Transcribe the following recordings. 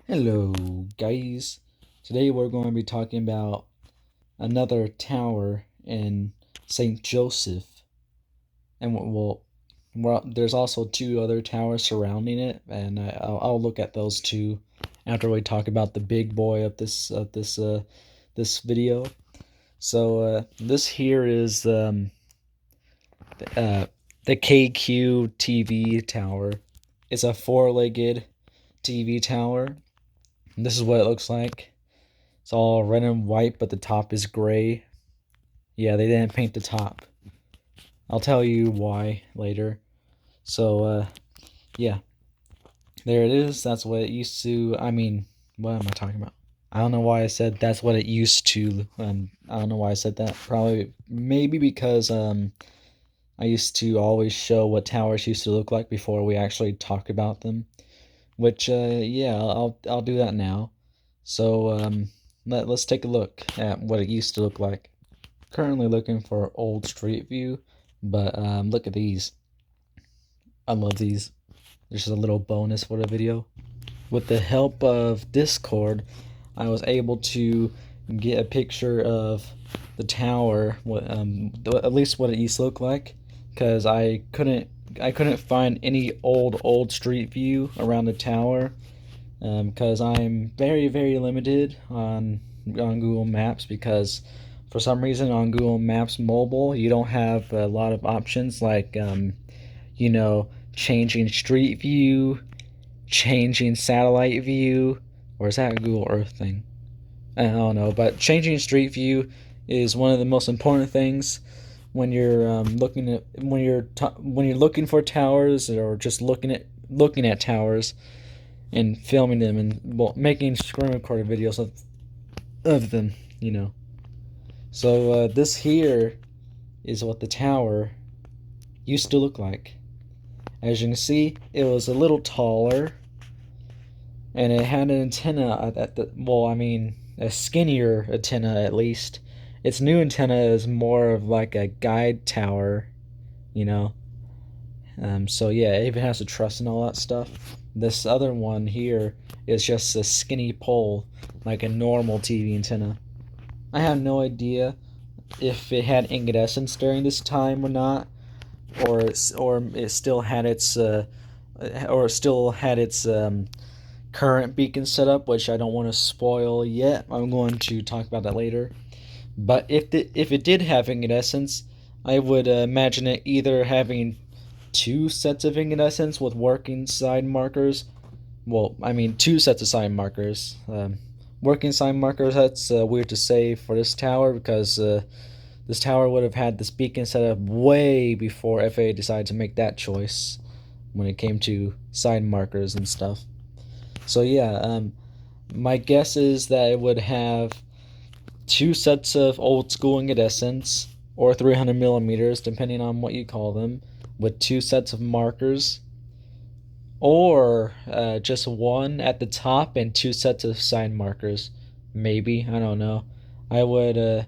Hello, guys. Today we're going to be talking about another tower in St. Joseph, and there's also two other towers surrounding it, and I'll look at those two after we talk about the big boy of this video. So this here is uh, the KQTV tower. It's a four-legged TV tower. This is what it looks like. It's all red and white, but the top is gray. Yeah, they didn't paint the top. I'll tell you why later. So, yeah, there it is. That's what it used to. What am I talking about? I don't know why I said that's what it used to. I don't know why I said that. Probably, maybe because I used to always show what towers used to look like before we actually talk about them. Which, yeah, I'll do that now. So, let's take a look at what it used to look like. Currently looking for old Street View, but look at these. I love these. There's a little bonus for the video. With the help of Discord, I was able to get a picture of the tower, at least what it used to look like, because I couldn't find any old Street View around the tower, because I'm very limited on Google Maps, because for some reason on Google Maps mobile you don't have a lot of options like you know changing Street View, changing satellite view, or is that a Google Earth thing? I don't know, but changing Street View is one of the most important things when you're when you're looking for towers, or just looking at towers and filming them, and making screen recorded videos of them, So this here is what the tower used to look like. As you can see, it was a little taller, and it had an antenna a skinnier antenna at least. Its new antenna is more of like a guide tower, you know. So yeah, it even has a truss and all that stuff. This other one here is just a skinny pole, like a normal TV antenna. I have no idea if it had incandescence during this time or not, or it still had its current beacon setup, which I don't want to spoil yet. I'm going to talk about that later. But if it did have incandescence, I would imagine it either having two sets of incandescence with working side markers. Well, I mean two sets of side markers. Working side markers, that's weird to say for this tower, because this tower would have had this beacon set up way before FAA decided to make that choice when it came to side markers and stuff. So yeah, my guess is that it would have two sets of old school incandescents, or 300 millimeters, depending on what you call them, with two sets of markers, or just one at the top and two sets of side markers. Maybe, I don't know. I would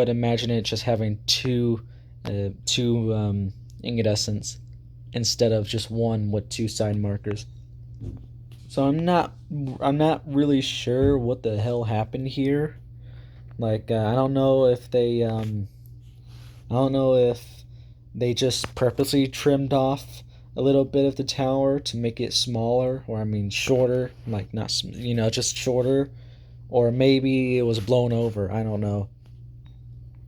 imagine it just having two incandescents instead of just one with two side markers. So I'm not really sure what the hell happened here. Like I don't know if they just purposely trimmed off a little bit of the tower to make it smaller, or shorter, like not just shorter, or maybe it was blown over. I don't know.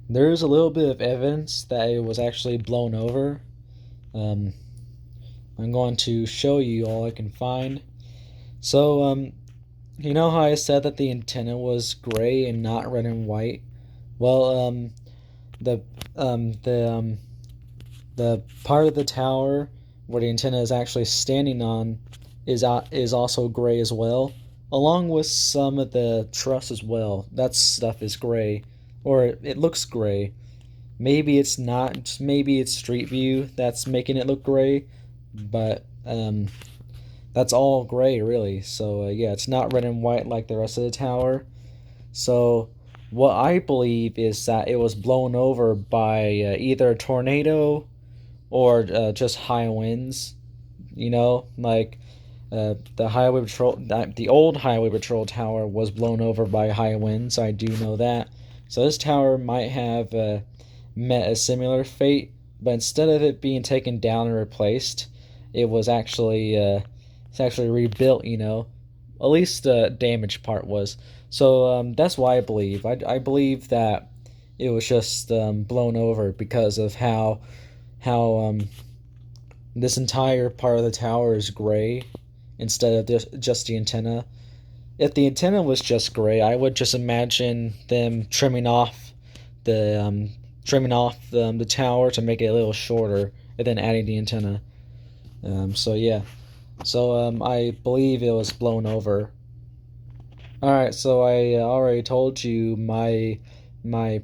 There's a little bit of evidence that it was actually blown over. Um, I'm going to show you all I can find. So, you know how I said that the antenna was gray and not red and white? Well, the um, the um, the part of the tower where the antenna is actually standing on is also gray as well, along with some of the truss as well. That stuff is gray, or it looks gray. Maybe it's not. Maybe it's Street View that's making it look gray, but that's all gray really. So yeah, it's not red and white like the rest of the tower. So what I believe is that it was blown over by either a tornado or just high winds. Like The old highway patrol tower was blown over by high winds. I do know that. So this tower might have met a similar fate, but instead of it being taken down and replaced, it was actually it's actually rebuilt. At least the damaged part was. So that's why I believe. I believe that it was just blown over because of how this entire part of the tower is gray instead of just the antenna. If the antenna was just gray, I would just imagine them the the tower to make it a little shorter and then adding the antenna. So yeah, so I believe it was blown over. All right, so I already told you my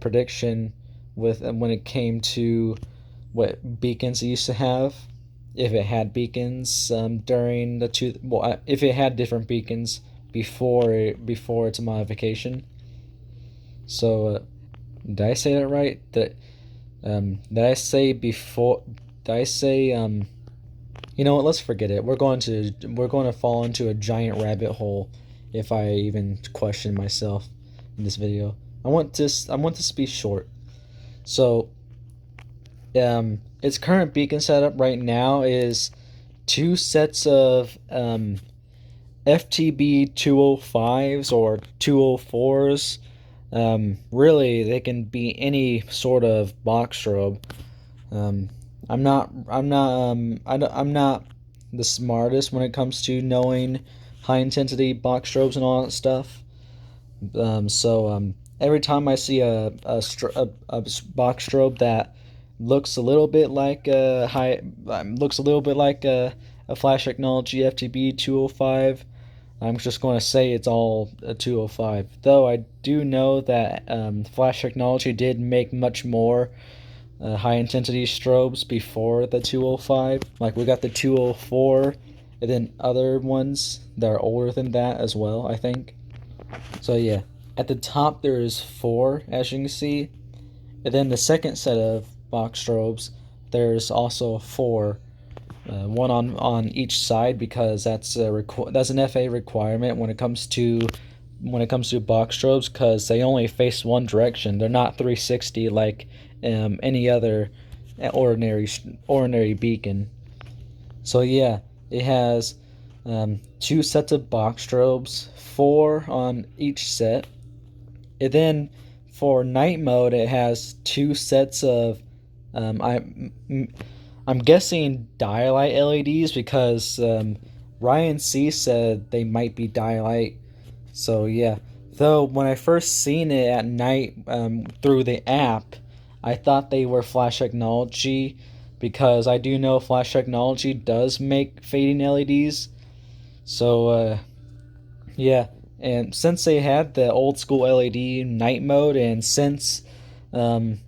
prediction with when it came to what beacons it used to have, if it had beacons during the two, well, if it had different beacons before its modification. So did I say that right? Did I say before? Did I say You know what? Let's forget it. We're going to fall into a giant rabbit hole if I even question myself in this video. I want this to be short. So its current beacon setup right now is two sets of FTB 205s or 204s. Really, they can be any sort of box strobe. Um, I'm not the smartest when it comes to knowing high intensity box strobes and all that stuff. Every time I see a box strobe that looks a little bit like a flash technology FTB 205, I'm just going to say it's all a 205. Though I do know that flash technology did make much more high intensity strobes before the 205. Like we got the 204 and then other ones that are older than that as well, I think. So yeah, at the top there is four, as you can see, and then the second set of box strobes there's also four, one on each side because that's an FA requirement when it comes to box strobes because they only face one direction. They're not 360 like any other ordinary beacon. So yeah, it has two sets of box strobes, four on each set. And then for night mode, it has two sets of I'm guessing dialight LEDs because Ryan C said they might be dialight. So yeah, though when I first seen it at night through the app, I thought they were flash technology because I do know flash technology does make fading LEDs. So yeah, and since they had the old school LED night mode, and since um,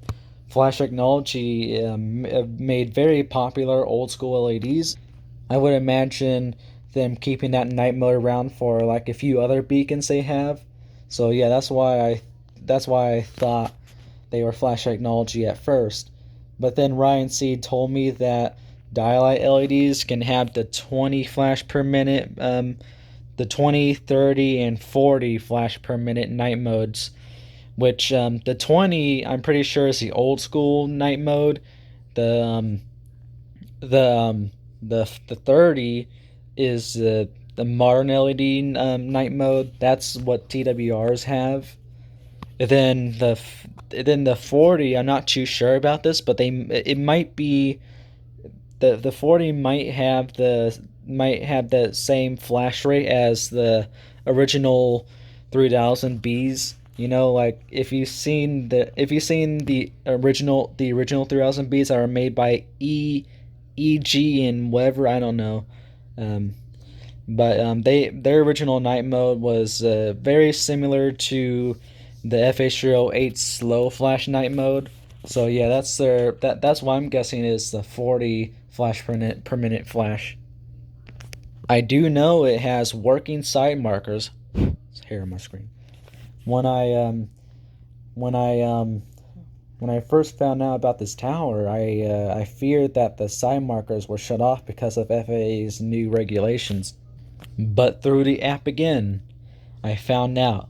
flash technology made very popular old school LEDs, I would imagine them keeping that night mode around for like a few other beacons they have. So yeah, that's why I thought they were flash technology at first. But then Ryan Seed told me that dialight LEDs can have the 20 flash per minute, the 20, 30, and 40 flash per minute night modes. Which the 20 I'm pretty sure is the old school night mode. The the the 30 is the modern LED night mode. That's what TWRs have. And then the 40, I'm not too sure about this, but it might be the 40 might have the same flash rate as the original 3000 Bs. Like if you've seen the original 3000 Bs that are made by EG and whatever, I don't know. Um, but their original night mode was very similar to the FH308 slow flash night mode. So yeah, that's what I'm guessing is the 40 flash per minute flash. I do know it has working side markers. It's here on my screen. When I when I when I first found out about this tower, I feared that the side markers were shut off because of FAA's new regulations. But through the app again, I found out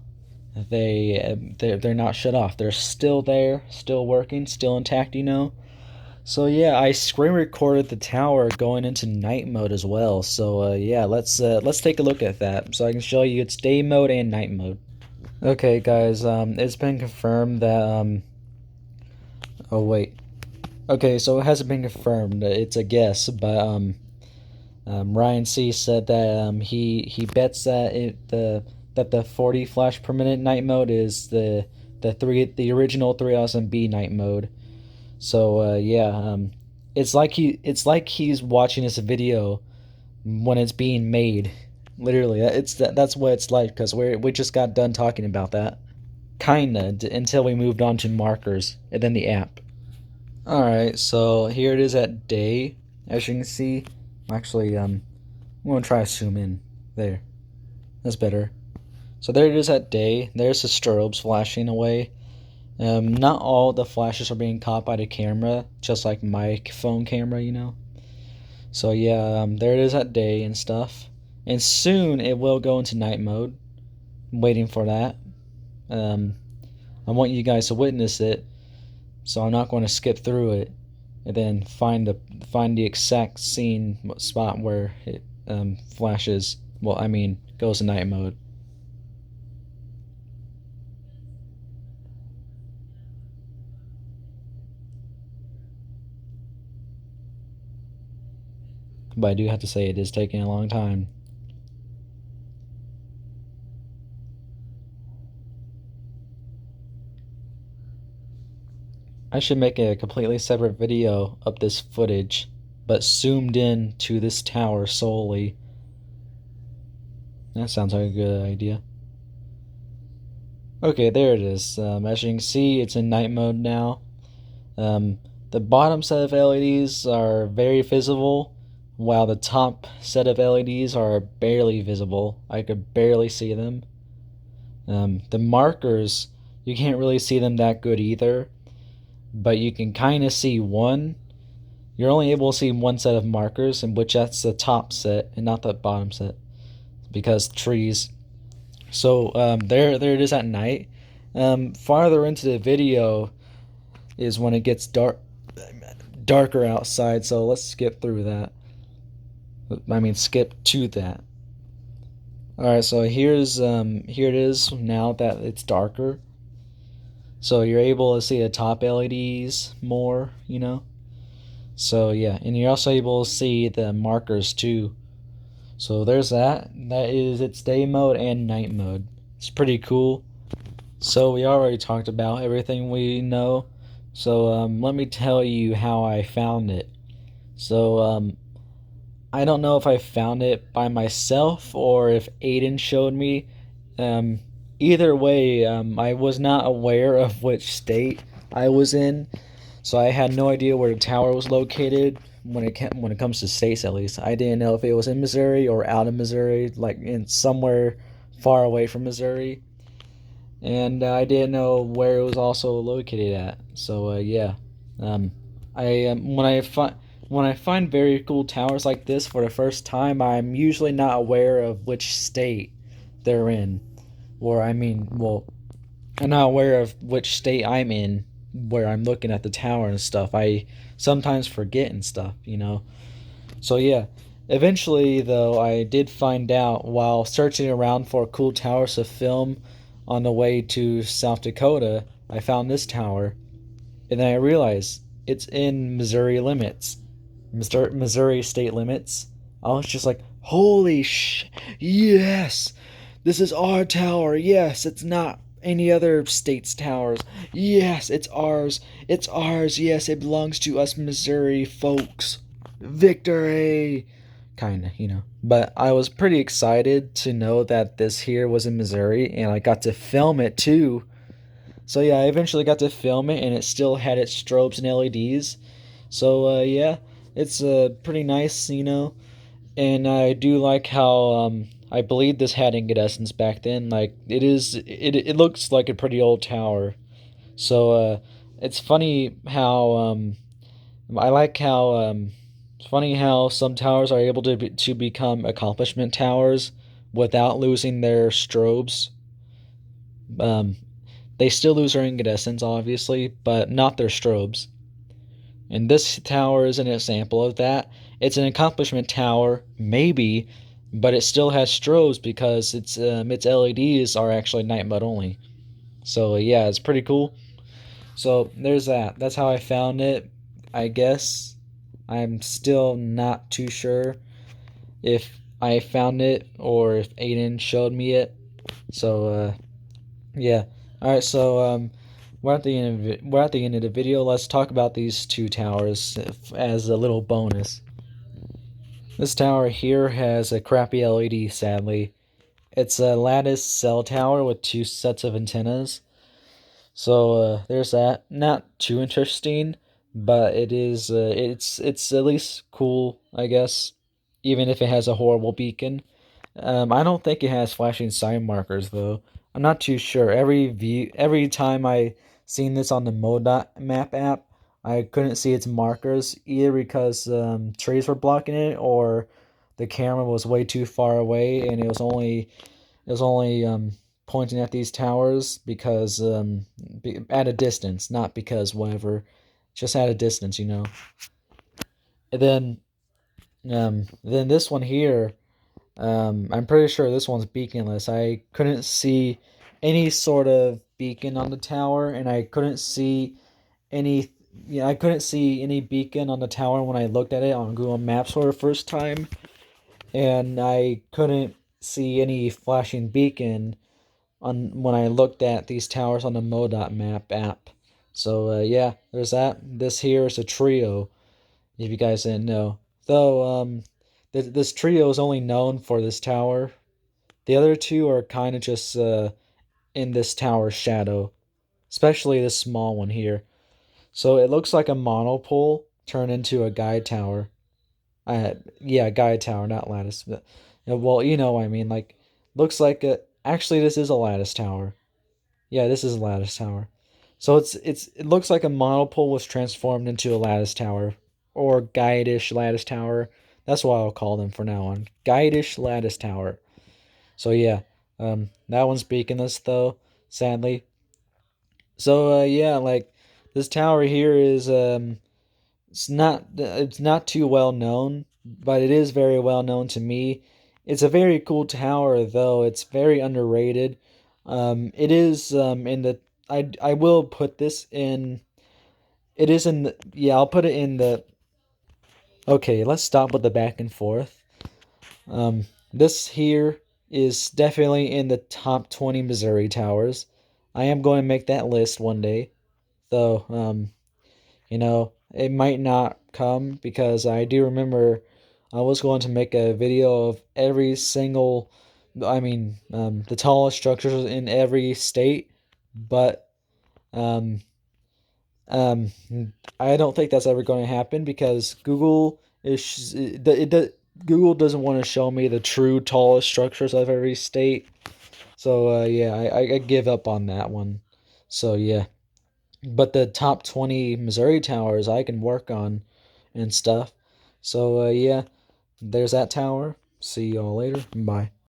they're not shut off. They're still there, still working, still intact. So yeah, I screen recorded the tower going into night mode as well. So yeah, let's take a look at that so I can show you its day mode and night mode. Okay, guys, it's been confirmed that oh wait. Okay, so it hasn't been confirmed. It's a guess, but Ryan C said that he bets that the 40 flash per minute night mode is the original 3000 B night mode. So yeah, it's like he's watching this video when it's being made. Literally, that's what it's like because we just got done talking about that. Kinda until we moved on to markers and then the app. All right, so here it is at day. As you can see, actually, I'm gonna try to zoom in. There, that's better. So there it is at day. There's the strobes flashing away. Not all the flashes are being caught by the camera, just like my phone camera. So yeah, there it is at day and stuff. And soon it will go into night mode. I'm waiting for that. Um, I want you guys to witness it, so I'm not going to skip through it and then find the exact scene spot where it flashes. Well, I mean, goes to night mode. But I do have to say it is taking a long time. I should make a completely separate video of this footage, but zoomed in to this tower solely. That sounds like a good idea. Okay, there it is. As you can see, it's in night mode now. The bottom set of LEDs are very visible, while the top set of LEDs are barely visible. I could barely see them. The markers, you can't really see them that good either, but you can kind of see one. You're only able to see one set of markers, in which that's the top set and not the bottom set, because trees. So there it is at night. Farther into the video is when it gets darker outside. So let's skip through that. I mean, skip to that. All right, so here it is now that it's darker. So you're able to see the top LEDs more. So yeah, and you're also able to see the markers too. So there's that. That is its day mode and night mode. It's pretty cool. So we already talked about everything we know. So let me tell you how I found it. So I don't know if I found it by myself or if Aiden showed me. Um, Either way, I was not aware of which state I was in, so I had no idea where the tower was located when it comes to states. At least I didn't know if it was in Missouri or out of Missouri, like in somewhere far away from Missouri, and I didn't know where it was also located at. So yeah, um, I when I find very cool towers like this for the first time, I'm usually not aware of which state they're in, or I mean, well, I'm not aware of which state I'm in where I'm looking at the tower and stuff. I sometimes forget and stuff. So yeah, eventually though, I did find out while searching around for cool towers to film on the way to South Dakota. I found this tower, and then I realized it's in Missouri limits, Missouri state limits. I was just like, holy yes, this is our tower. Yes, it's not any other state's towers. Yes, it's ours. It's ours. Yes, it belongs to us Missouri folks. Victory! Kinda. But I was pretty excited to know that this here was in Missouri, and I got to film it too. So yeah, I eventually got to film it, and it still had its strobes and LEDs. So yeah, it's pretty nice. And I do like how I believe this had incandescents back then. Like it looks like a pretty old tower. So it's funny how I like how It's funny how some towers are able to become accomplishment towers without losing their strobes. Um, they still lose their incandescents, obviously, but not their strobes. And this tower is an example of that. It's an accomplishment tower, maybe, but it still has strobes because its LEDs are actually night mode only. So yeah, it's pretty cool. So there's that. That's how I found it. I guess I'm still not too sure if I found it or if Aiden showed me it. So yeah. All right. So we're at the end of the video. Let's talk about these two towers as a little bonus. This tower here has a crappy LED. Sadly, it's a lattice cell tower with two sets of antennas. So there's that. Not too interesting, but it is. It's at least cool, I guess. Even if it has a horrible beacon. I don't think it has flashing sign markers though. I'm not too sure. Every time I seen this on the MoDOT map app, I couldn't see its markers either because trees were blocking it or the camera was way too far away and it was only pointing at these towers because at a distance, not because whatever, just at a distance, you know. And then this one here. I'm pretty sure this one's beaconless. I couldn't see any sort of beacon on the tower, and I couldn't see any. Yeah, I couldn't see any beacon on the tower when I looked at it on Google Maps for the first time, and I couldn't see any flashing beacon on when I looked at these towers on the MoDOT map app. So yeah, there's that. This here is a trio. If you guys didn't know, though, this trio is only known for this tower. The other two are kind of just in this tower's shadow, especially this small one here. So it looks like a monopole turned into a guide tower. Yeah, guide tower, not lattice. But, well, you know what I mean. Like, looks like a. Actually, this is a lattice tower. Yeah, this is a lattice tower. So it looks like a monopole was transformed into a lattice tower, or guide-ish lattice tower. That's what I'll call them for now on. Guide-ish lattice tower. So yeah, that one's beaconless though, sadly. So yeah, like this tower here is it's not too well known, but it is very well known to me. It's a very cool tower though. It's very underrated. It is in the I will put this in. It is in the yeah. I'll put it in the. Okay, let's stop with the back and forth. This here is definitely in the top 20 Missouri towers. I am going to make that list one day, though. It might not come because I do remember I was going to make a video of every single, the tallest structures in every state, but um, um, I don't think that's ever going to happen because Google doesn't want to show me the true tallest structures of every state. So yeah, I give up on that one. So yeah, but the top 20 Missouri towers I can work on and stuff. So yeah, there's that tower. See y'all later. Bye.